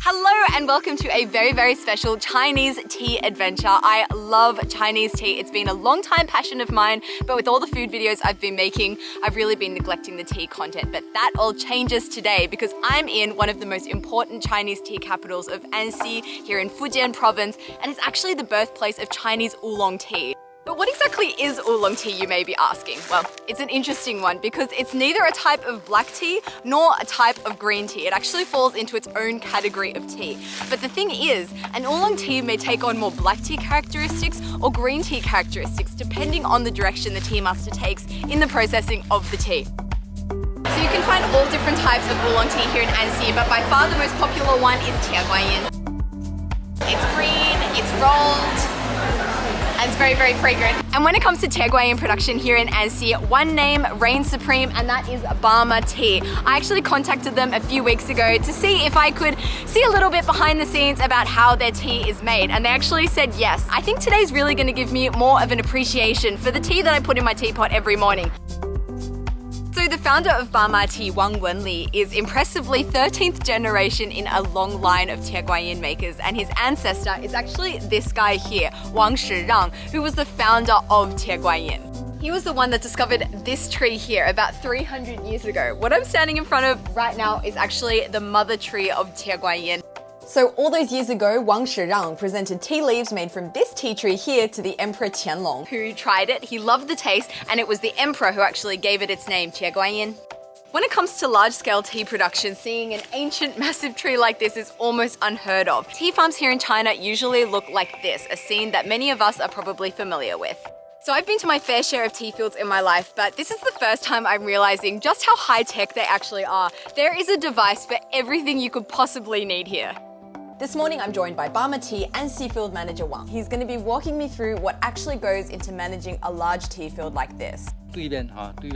Hello and welcome to a very special Chinese tea adventure. I love Chinese tea. It's been a long time passion of mine, but with all the food videos I've been making, I've really been neglecting the tea content. But that all changes today because I'm in one of the most important Chinese tea capitals of Anxi here in Fujian province, and it's actually the birthplace of Chinese Oolong Tea. But what exactly is Oolong Tea, you may be asking? Well, it's an interesting one because it's neither a type of black tea nor a type of green tea. It actually falls into its own category of tea. But the thing is, an Oolong Tea may take on more black tea characteristics or green tea characteristics depending on the direction the tea master takes in the processing of the tea. So you can find all different types of Oolong Tea here in Anxi, but by far the most popular one is tieguanyin. It's green, it's rolled, and it's very fragrant. And when it comes to tieguanyin production here in Anxi, one name reigns supreme, and that is Bama Tea. I actually contacted them a few weeks ago to see if I could see a little bit behind the scenes about how their tea is made, and they actually said yes. I think today's really gonna give me more of an appreciation for the tea that I put in my teapot every morning. So the founder of Bama Tea, Wang Wenli, is impressively 13th generation in a long line of tieguanyin makers, and his ancestor is actually this guy here, Wang Shirang, who was the founder of tieguanyin. He was the one that discovered this tree here about 300 years ago. What I'm standing in front of right now is actually the mother tree of tieguanyin. So all those years ago, Wang Shirang presented tea leaves made from this tea tree here to the Emperor Qianlong, who tried it, he loved the taste, and it was the emperor who actually gave it its name, tieguanyin. When it comes to large-scale tea production, seeing an ancient massive tree like this is almost unheard of. Tea farms here in China usually look like this, a scene that many of us are probably familiar with. So I've been to my fair share of tea fields in my life, but this is the first time I'm realizing just how high-tech they actually are. There is a device for everything you could possibly need here. This morning, I'm joined by Bama Tea and Field Manager Wang. He's going to be walking me through what actually goes into managing a large tea field like this. 对面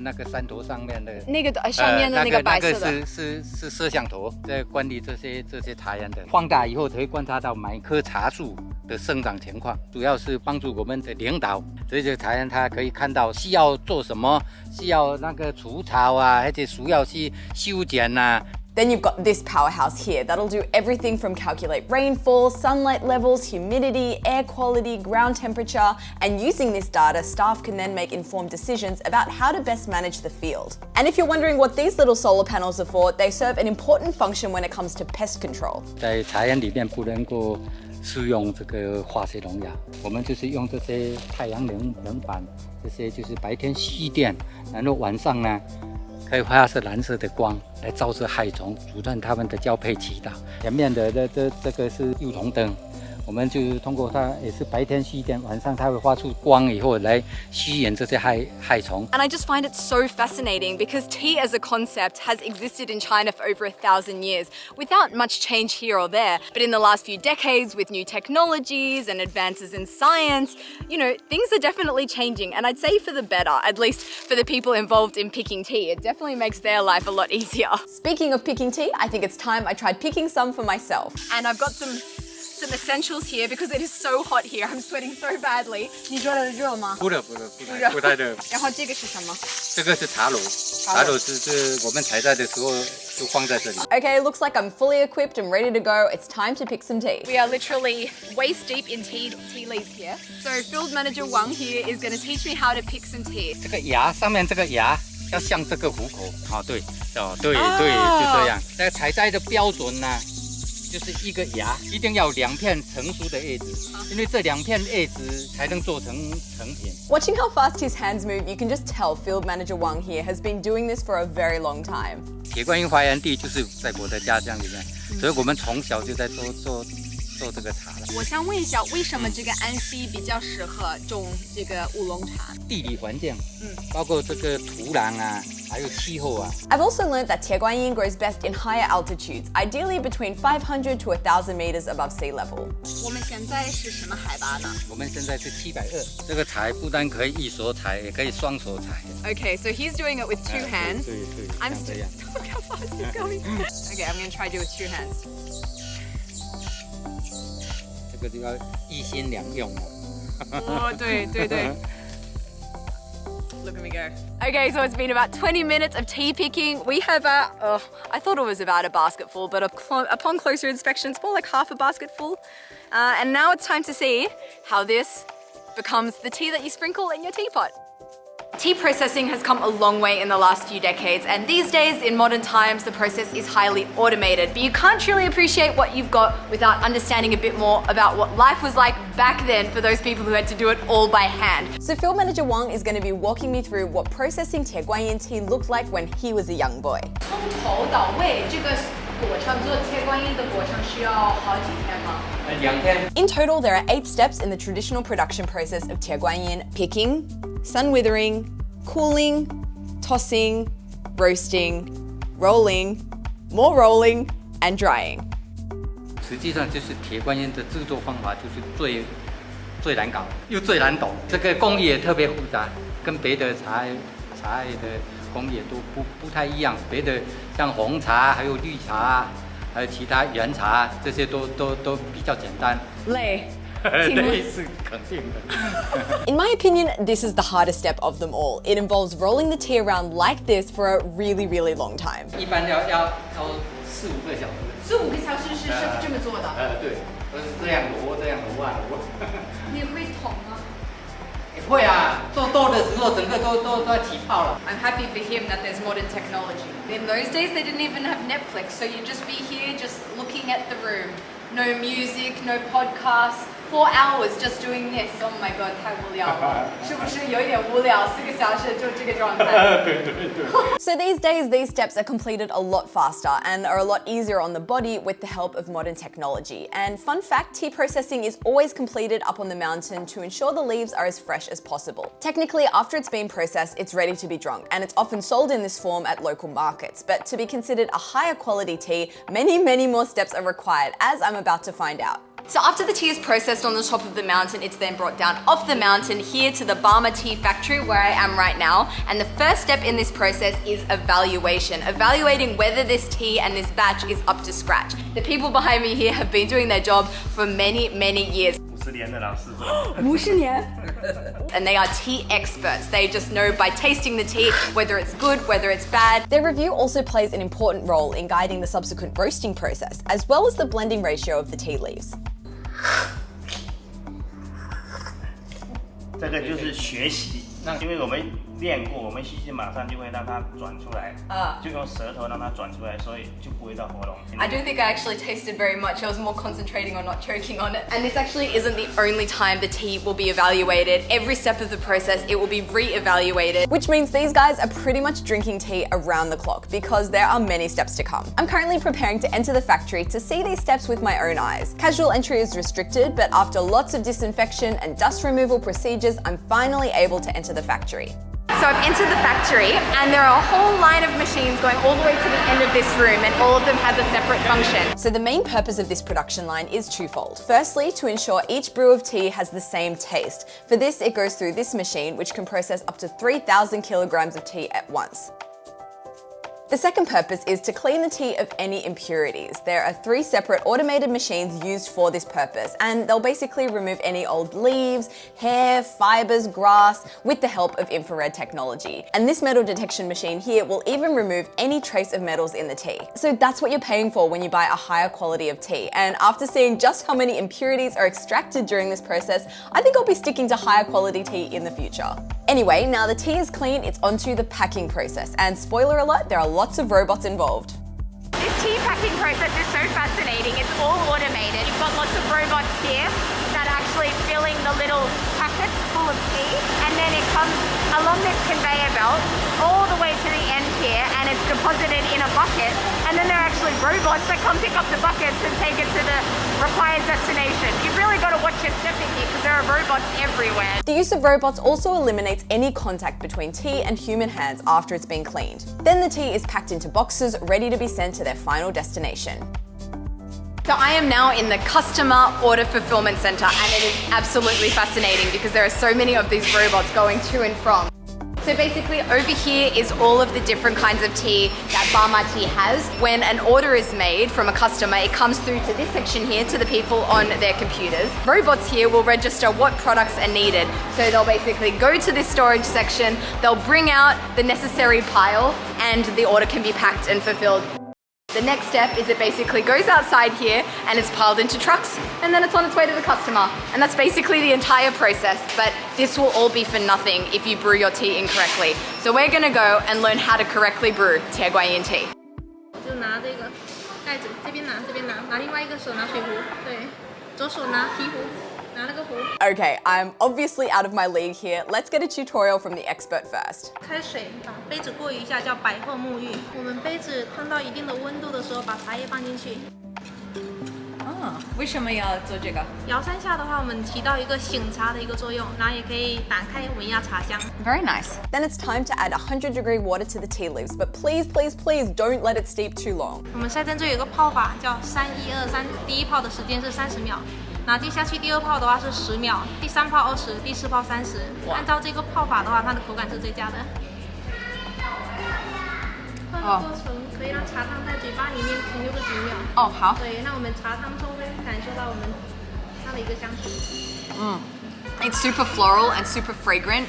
那个山头上面的那个上面的那个白色的是摄像头，在管理这些茶园的。放大以后，可以观察到每棵茶树的生长情况，主要是帮助我们的领导这些茶园，他可以看到需要做什么，需要那个除草啊，而且需要去修剪呐。 Then you've got this powerhouse here that'll do everything from calculate rainfall, sunlight levels, humidity, air quality, ground temperature, and using this data, staff can then make informed decisions about how to best manage the field. And if you're wondering what these little solar panels are for, they serve an important function when it comes to pest control. 在茶园里面不能够使用这个化学农药，我们就是用这些太阳能板，这些就是白天蓄电，然后晚上呢。 可以发射蓝色的光来照射害虫，阻断它们的交配渠道。前面的这个是幼虫灯，我们就通过它也是白天蓄电，晚上它会发出光以后来吸引这些害虫。And I just find it so fascinating because tea as a concept has existed in China for over 1,000 years without much change here or there. But in the last few decades, with new technologies and advances in science, you know, things are definitely changing. And I'd say for the better, at least for the people involved in picking tea. It definitely makes their life a lot easier. Speaking of picking tea, I think it's time I tried picking some for myself. And I've got some essentials here because it is so hot here. I'm sweating so badly. 你觉得热吗？不太热。然后这个是什么？这个是茶篓，茶篓是我们采摘的时候就放在这里。 Okay, looks like I'm fully equipped and ready to go. It's time to pick some tea. We are literally waist deep in tea leaves here. So Field Manager Wang here is going to teach me how to pick some tea. 这个芽上面这个芽要像这个虎口，对，就这样。那采摘的标准呢？ 就是一个芽，一定要2片成熟的叶子，因为这2片叶子才能做成成品。Watching how fast his hands move, you can just tell Field Manager Wang here has been doing this for a very long time. 铁观音发源地就是在我的家乡里面，所以我们从小就在做这个茶了。我想问一下，为什么这个安溪比较适合种这个乌龙茶？地理环境，包括这个土壤啊，还有气候啊。I've also learned that tieguanyin grows best in higher altitudes, ideally between 500 to 1,000 meters above sea level. 我们现在是什么海拔呢？我们现在是720。这个采不但可以一手采，也可以双手采。Okay, so he's doing it with 2 hands. 对， I'm still. Look how fast he's going. Okay, I'm going to try to do it with 2 hands. 这个就要一心两用了。哦，对。Look at me go. Okay, so it's been about 20 minutes of tea picking. We have I thought it was about a basket full, but upon closer inspection, it's more like half a basket full. And now it's time to see how this becomes the tea that you sprinkle in your teapot. Tea processing has come a long way in the last few decades, and these days, in modern times, the process is highly automated. But you can't truly appreciate what you've got without understanding a bit more about what life was like back then for those people who had to do it all by hand. So Field Manager Wang is going to be walking me through what processing tieguanyin tea looked like when he was a young boy. In total, there are 8 steps in the traditional production process of tieguanyin: picking, sun withering, cooling, tossing, roasting, rolling, more rolling, and drying. 实际上就是铁观音的制作方法就是最难搞又最难懂，这个工艺也特别复杂，跟别的茶叶的工艺都不太一样。别的像红茶、还有绿茶、还有其他原茶，这些都比较简单。累。In my opinion, this is the hardest step of them all. It involves rolling the tea around like this for a really, really long time. 一般要4-5个小时。4-5个小时是这么做的？对，都是这样揉啊。你会痛吗？会啊，做多的时候整个都要起泡了。I'm happy for him that there's modern technology. In those days, they didn't even have Netflix, so you'd just be here, just looking at the room. No music, no podcasts. 4 hours just doing this. Oh my god, 太无聊了，是不是有一点无聊？4个小时就这个状态。So these days, these steps are completed a lot faster and are a lot easier on the body with the help of modern technology. And fun fact, tea processing is always completed up on the mountain to ensure the leaves are as fresh as possible. Technically, after it's been processed, it's ready to be drunk, and it's often sold in this form at local markets. But to be considered a higher quality tea, many more steps are required, as I'm about to find out. So after the tea is processed on the top of the mountain, it's then brought down off the mountain here to the Barma Tea Factory where I am right now. And the first step in this process is evaluation, evaluating whether this tea and this batch is up to scratch. The people behind me here have been doing their job for many years. 50年的老师傅。50年 And they are tea experts. They just know by tasting the tea whether it's good, whether it's bad. Their review also plays an important role in guiding the subsequent roasting process, as well as the blending ratio of the tea leaves. 这个就是学习，因为我们练过，我们细细马上就会让它转出来，就用舌头让它转出来，所以就不会到喉咙。I don't think I actually tasted very much. I was more concentrating on not choking on it. And this actually isn't the only time the tea will be evaluated. Every step of the process, it will be re-evaluated, which means these guys are pretty much drinking tea around the clock because there are many steps to come. I'm currently preparing to enter the factory to see these steps with my own eyes. Casual entry is restricted, but after lots of disinfection and dust removal procedures, I'm finally able to enter the factory. So I've entered the factory and there are a whole line of machines going all the way to the end of this room, and all of them have a separate function. So the main purpose of this production line is twofold. Firstly, to ensure each brew of tea has the same taste. For this, it goes through this machine, which can process up to 3,000 kilograms of tea at once. The second purpose is to clean the tea of any impurities. There are 3 separate automated machines used for this purpose, and they'll basically remove any old leaves, hair, fibers, grass with the help of infrared technology. And this metal detection machine here will even remove any trace of metals in the tea. So that's what you're paying for when you buy a higher quality of tea. And after seeing just how many impurities are extracted during this process, I think I'll be sticking to higher quality tea in the future. Anyway, now the tea is clean, it's onto the packing process. And spoiler alert, there are lots of robots involved. This tea packing process is so fascinating. It's all automated. You've got lots of robots here that are actually filling the little packets full of tea. And then it comes along this conveyor belt all the way to the end here, and it's deposited in a bucket. And then there are actually robots that come pick up the buckets and take it to the required destination. You've really got to watch your stepping here because there are robots everywhere. The use of robots also eliminates any contact between tea and human hands after it's been cleaned. Then the tea is packed into boxes ready to be sent to their final destination. So I am now in the customer order fulfillment center, and it is absolutely fascinating because there are so many of these robots going to and from. So basically over here is all of the different kinds of tea that Barma Tea has. When an order is made from a customer, it comes through to this section here to the people on their computers. Robots here will register what products are needed. So they'll basically go to this storage section, they'll bring out the necessary pile, and the order can be packed and fulfilled. The next step is it basically goes outside here and it's piled into trucks, and then it's on its way to the customer. And that's basically the entire process, but this will all be for nothing if you brew your tea incorrectly. So we're gonna go and learn how to correctly brew tieguanyin tea. 就拿这个盖子，这边拿，拿另外一个手拿水壶，对，左手拿提壶，拿那个壶。 Okay, I'm obviously out of my league here. Let's get a tutorial from the expert first. 开水把杯子过一下，叫摆后沐浴。我们杯子烫到一定的温度的时候，把茶叶放进去。为什么要做这个？摇三下的话，我们起到一个醒茶的一个作用，然后也可以打开闻一下茶香。 Very nice. Then it's time to add 100-degree water to the tea leaves, but please, please, please don't let it steep too long. 我们晒蒸珠有个泡法叫3-1-2-3，第一泡的时间是30秒。拿滴下去，第二泡的话是10秒，第三泡20，第四泡30。按照这个泡法的话，它的口感是最佳的。喝的过程可以让茶汤在嘴巴里面停留个几秒。哦，好。对，让我们茶汤充分感受到我们它的一个香气。It's super floral and super fragrant.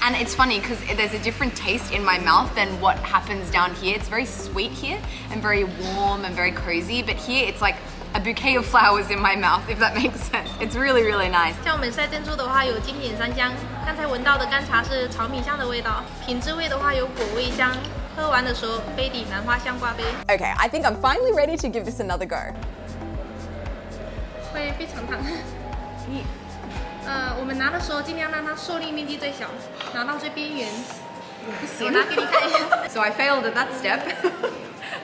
And it's funny because there's a different taste in my mouth than what happens down here. It's very sweet here and very warm and very cozy. But here it's like a bouquet of flowers in my mouth, if that makes sense. It's really, really nice. 像我们晒珍珠的话，有经典3香。刚才闻到的干茶是炒米香的味道，品质味的话有果味香。喝完的时候，杯底兰花香挂杯。 Okay, I think I'm finally ready to give this another go. 会非常烫。我们拿的时候尽量让它受力面积最小，拿到最边缘。我拿给你看一下。So I failed at that step.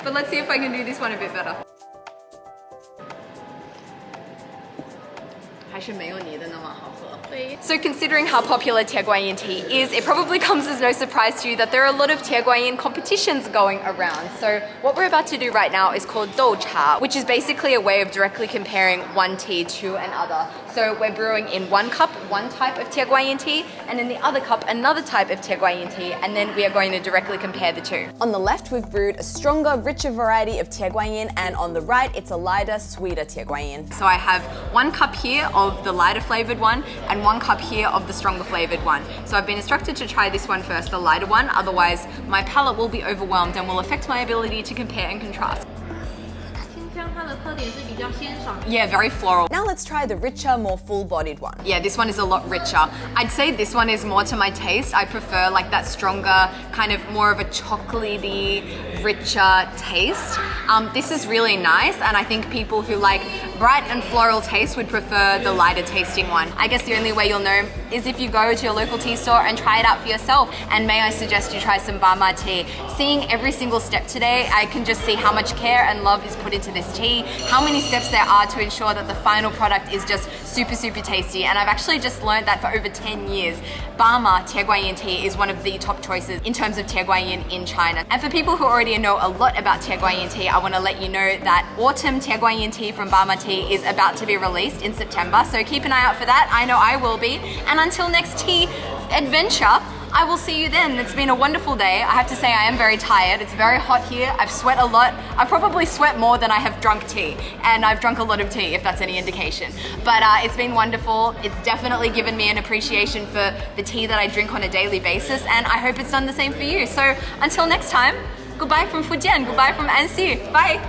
But let's see if I can do this one a bit better. 还是没有你的那么好喝。 So considering how popular tieguanyin tea is, it probably comes as no surprise to you that there are a lot of tieguanyin competitions going around. So what we're about to do right now is called dou cha, which is basically a way of directly comparing one tea to another. So we're brewing in one cup, one type of tieguanyin tea, and in the other cup, another type of tieguanyin tea, and then we are going to directly compare the two. On the left, we've brewed a stronger, richer variety of tieguanyin, and on the right, it's a lighter, sweeter tieguanyin. So I have 1 cup here of the lighter flavored one, and 1 cup here of the stronger flavored one. So I've been instructed to try this one first, the lighter one, otherwise my palate will be overwhelmed and will affect my ability to compare and contrast. 清香它的特点是比较鲜爽。 Yeah, very floral. Now let's try the richer, more full-bodied one. Yeah, this one is a lot richer. I'd say this one is more to my taste. I prefer like that stronger, kind of more of a chocolatey, richer taste. This is really nice, and I think people who like bright and floral taste would prefer the lighter tasting one. I guess the only way you'll know is if you go to your local tea store and try it out for yourself. And may I suggest you try some Barma tea. Seeing every single step today, I can just see how much care and love is put into this tea, how many steps there are to ensure that the final product is just super, super tasty. And I've actually just learned that for over 10 years, Barma tieguanyin tea is one of the top choices in terms of tieguanyin in China. And for people who already know a lot about tieguanyin tea, I want to let you know that autumn tieguanyin tea from Barma tea is about to be released in September. So keep an eye out for that. I know I will be. And until next tea adventure, I will see you then. It's been a wonderful day. I have to say I am very tired. It's very hot here. I've sweat a lot. I probably sweat more than I have drunk tea. And I've drunk a lot of tea, if that's any indication. But it's been wonderful. It's definitely given me an appreciation for the tea that I drink on a daily basis. And I hope it's done the same for you. So until next time, goodbye from Fujian. Goodbye from Anxi. Bye.